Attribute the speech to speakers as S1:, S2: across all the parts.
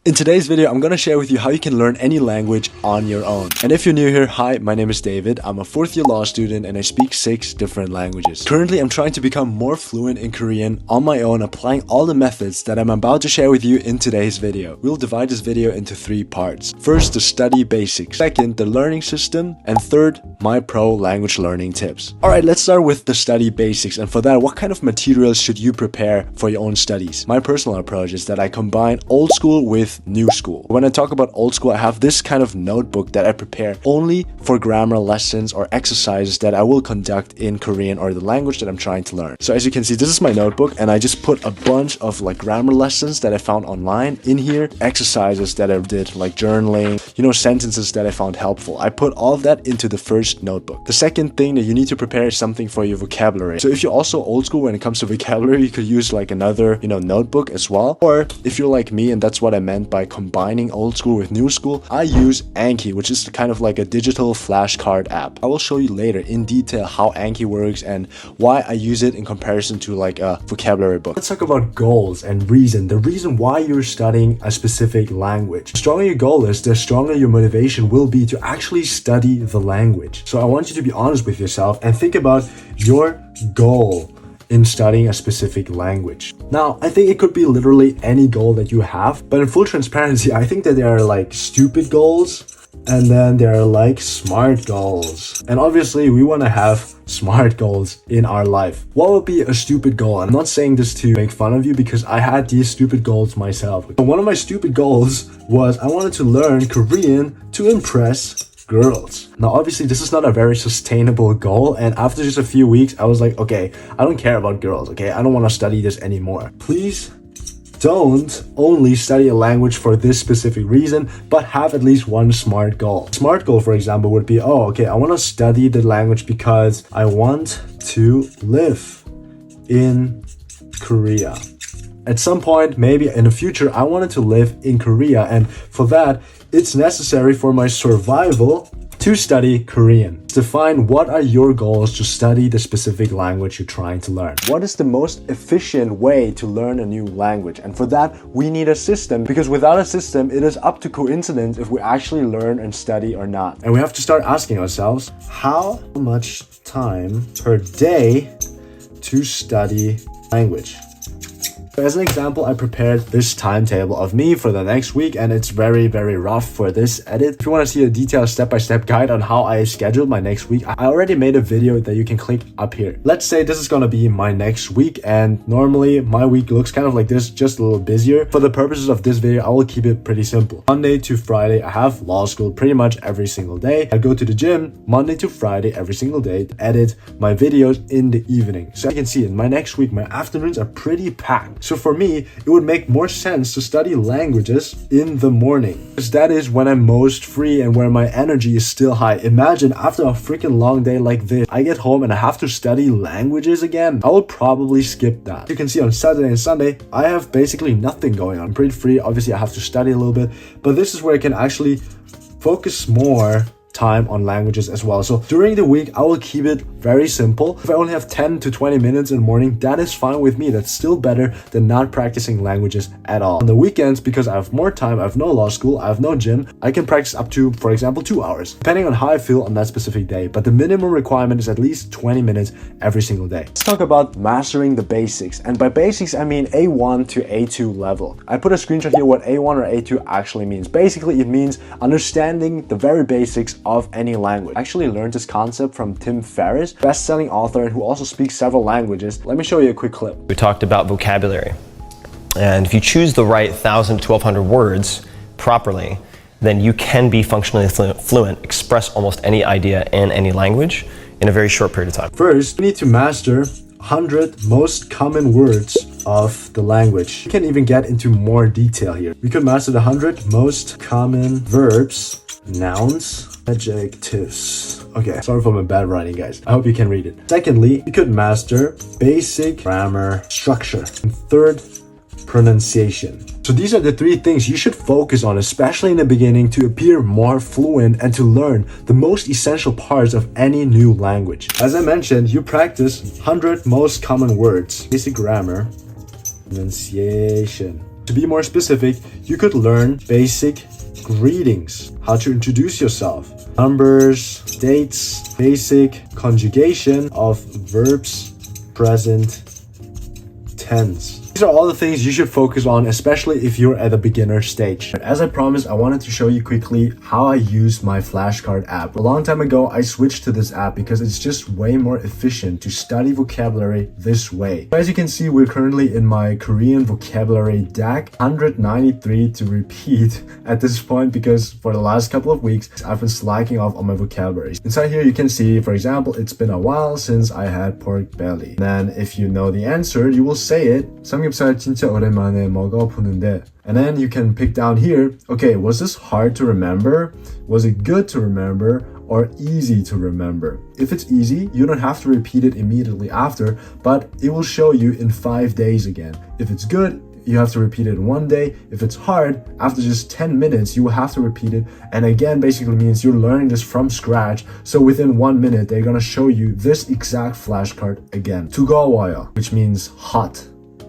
S1: In today's video, I'm gonna share with you how you can learn any language on your own. And if you're new here, hi, my name is David. I'm a 4th year law student and I speak 6 different languages. Currently, I'm trying to become more fluent in Korean on my own, applying all the methods that I'm about to share with you in today's video. We'll divide this video into 3 parts. First, the study basics. Second, the learning system. And third, my pro language learning tips. Alright, let's start with the study basics. And for that, what kind of materials should you prepare for your own studies? My personal approach is that I combine old school with new school. When I talk about old school, I have this kind of notebook that I prepare only for grammar lessons or exercises that I will conduct in Korean or the language that I'm trying to learn. So as you can see, this is my notebook and I just put a bunch of like grammar lessons that I found online in here, exercises that I did like journaling, sentences that I found helpful. I put all of that into the first notebook. The second thing that you need to prepare is something for your vocabulary. So if you're also old school when it comes to vocabulary, you could use like another, notebook as well. Or if you're like me, and that's what I meant by combining old school with new school, I use Anki, which is kind of like a digital flashcard app. I will show you later in detail how Anki works and why I use it in comparison to like a vocabulary book. Let's talk about goals and reason. The reason why you're studying a specific language. The stronger your goal is, the stronger your motivation will be to actually study the language. So I want you to be honest with yourself and think about your goal in studying a specific language. Now, I think it could be literally any goal that you have, but in full transparency, I think that there are like stupid goals and then there are like smart goals. And obviously, we want to have smart goals in our life. What would be a stupid goal? I'm not saying this to make fun of you because I had these stupid goals myself. But one of my stupid goals was I wanted to learn Korean to impress girls. Now, obviously, this is not a very sustainable goal. And after just a few weeks, I was like, okay, I don't care about girls, okay? I don't want to study this anymore. Please don't only study a language for this specific reason, but have at least one smart goal. Smart goal, for example, would be, I want to study the language because I want to live in Korea. At some point, maybe in the future, I wanted to live in Korea. And for that, it's necessary for my survival to study Korean. Define what are your goals to study the specific language you're trying to learn. What is the most efficient way to learn a new language? And for that, we need a system, because without a system, it is up to coincidence if we actually learn and study or not. And we have to start asking ourselves, how much time per day to study language? As an example, I prepared this timetable of me for the next week, and it's very, very rough for this edit. If you want to see a detailed step-by-step guide on how I scheduled my next week, I already made a video that you can click up here. Let's say this is going to be my next week, and normally my week looks kind of like this, just a little busier. For the purposes of this video, I will keep it pretty simple. Monday to Friday, I have law school pretty much every single day. I go to the gym Monday to Friday every single day to edit my videos in the evening. So you can see in my next week, my afternoons are pretty packed. So for me, it would make more sense to study languages in the morning, because that is when I'm most free and where my energy is still high. Imagine after a freaking long day like this, I get home and I have to study languages again. I would probably skip that. You can see on Saturday and Sunday, I have basically nothing going on. I'm pretty free. Obviously, I have to study a little bit, but this is where I can actually focus more time on languages as well. So during the week, I will keep it very simple. If I only have 10 to 20 minutes in the morning, that is fine with me. That's still better than not practicing languages at all. On the weekends, because I have more time, I have no law school, I have no gym, I can practice up to, for example, 2 hours, depending on how I feel on that specific day. But the minimum requirement is at least 20 minutes every single day. Let's talk about mastering the basics. And by basics, I mean A1 to A2 level. I put a screenshot here what A1 or A2 actually means. Basically, it means understanding the very basics of any language. I actually learned this concept from Tim Ferriss, best-selling author and who also speaks several languages. Let me show you a quick clip.
S2: We talked about vocabulary, and if you choose the right 1,000 to 1,200 words properly, then you can be functionally fluent, express almost any idea in any language in a very short period of time.
S1: First, you need to master 100 most common words of the language. You can even get into more detail here. We could master the 100 most common verbs, nouns, adjectives. Okay, sorry for my bad writing, guys. I hope you can read it. Secondly, you could master basic grammar structure. And third, pronunciation. So these are the 3 things you should focus on, especially in the beginning, to appear more fluent and to learn the most essential parts of any new language. As I mentioned, you practice 100 most common words, basic grammar, pronunciation. To be more specific, you could learn basic greetings, how to introduce yourself, numbers, dates, basic conjugation of verbs, present tense. These are all the things you should focus on, especially if you're at the beginner stage. As I promised, I wanted to show you quickly how I use my flashcard app. A long time ago, I switched to this app because it's just way more efficient to study vocabulary this way. As you can see, we're currently in my Korean vocabulary deck, 193 to repeat at this point because for the last couple of weeks, I've been slacking off on my vocabulary. Inside here, you can see, for example, it's been a while since I had pork belly. And then if you know the answer, you will say it. 삼겹살 진짜 오랜만에 먹어보는데. And then you can pick down here, okay, was this hard to remember? Was it good to remember? Or easy to remember? If it's easy, you don't have to repeat it immediately after, but it will show you in 5 days again. If it's good, you have to repeat it in 1 day. If it's hard, after just 10 minutes, you will have to repeat it. And again, basically means you're learning this from scratch. So within 1 minute, they're gonna show you this exact flashcard again. 뜨거워요, which means hot.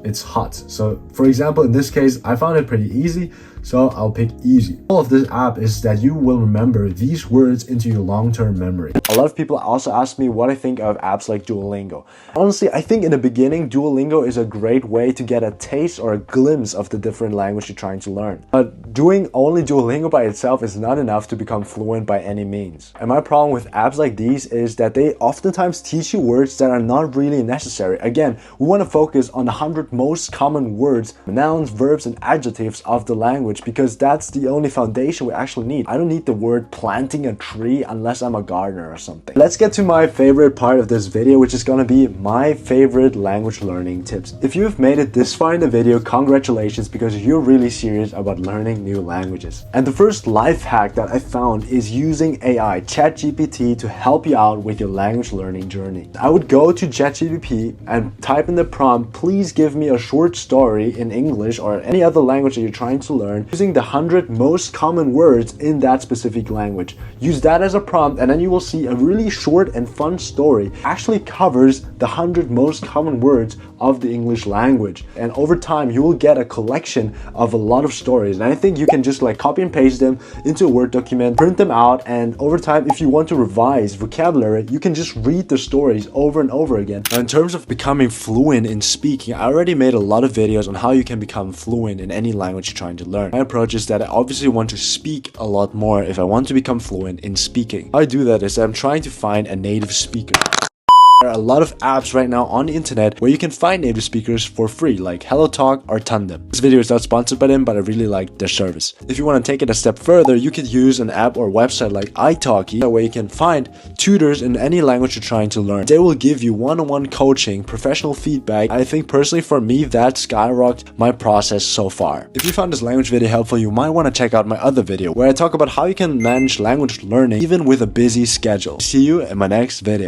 S1: It's hot. So for example, in this case, I found it pretty easy, so I'll pick easy. All of this app is that you will remember these words into your long-term memory. A lot of people also ask me what I think of apps like Duolingo. Honestly, I think in the beginning, Duolingo is a great way to get a taste or a glimpse of the different language you're trying to learn. But doing only Duolingo by itself is not enough to become fluent by any means. And my problem with apps like these is that they oftentimes teach you words that are not really necessary. Again, we want to focus on the 100 most common words, nouns, verbs, and adjectives of the language because that's the only foundation we actually need. I don't need the word planting a tree unless I'm a gardener or something. Let's get to my favorite part of this video, which is gonna be my favorite language learning tips. If you've made it this far in the video, congratulations, because you're really serious about learning new languages. And the first life hack that I found is using AI, ChatGPT, to help you out with your language learning journey. I would go to ChatGPT and type in the prompt, please give me a short story in English or any other language that you're trying to learn using the 100 most common words in that specific language. Use that as a prompt and then you will see a really short and fun story actually covers the 100 most common words of the English language. And over time, you will get a collection of a lot of stories. And I think you can just like copy and paste them into a Word document, print them out, and over time, if you want to revise vocabulary, you can just read the stories over and over again. Now, in terms of becoming fluent in speaking, I already made a lot of videos on how you can become fluent in any language you're trying to learn. My approach is that I obviously want to speak a lot more if I want to become fluent in speaking. How I do that is that I'm trying to find a native speaker. There are a lot of apps right now on the internet where you can find native speakers for free, like HelloTalk or Tandem. This video is not sponsored by them, but I really like their service. If you want to take it a step further, you could use an app or website like italki, where you can find tutors in any language you're trying to learn. They will give you one-on-one coaching, professional feedback. I think personally for me, that skyrocketed my process so far. If you found this language video helpful, you might want to check out my other video where I talk about how you can manage language learning even with a busy schedule. See you in my next video.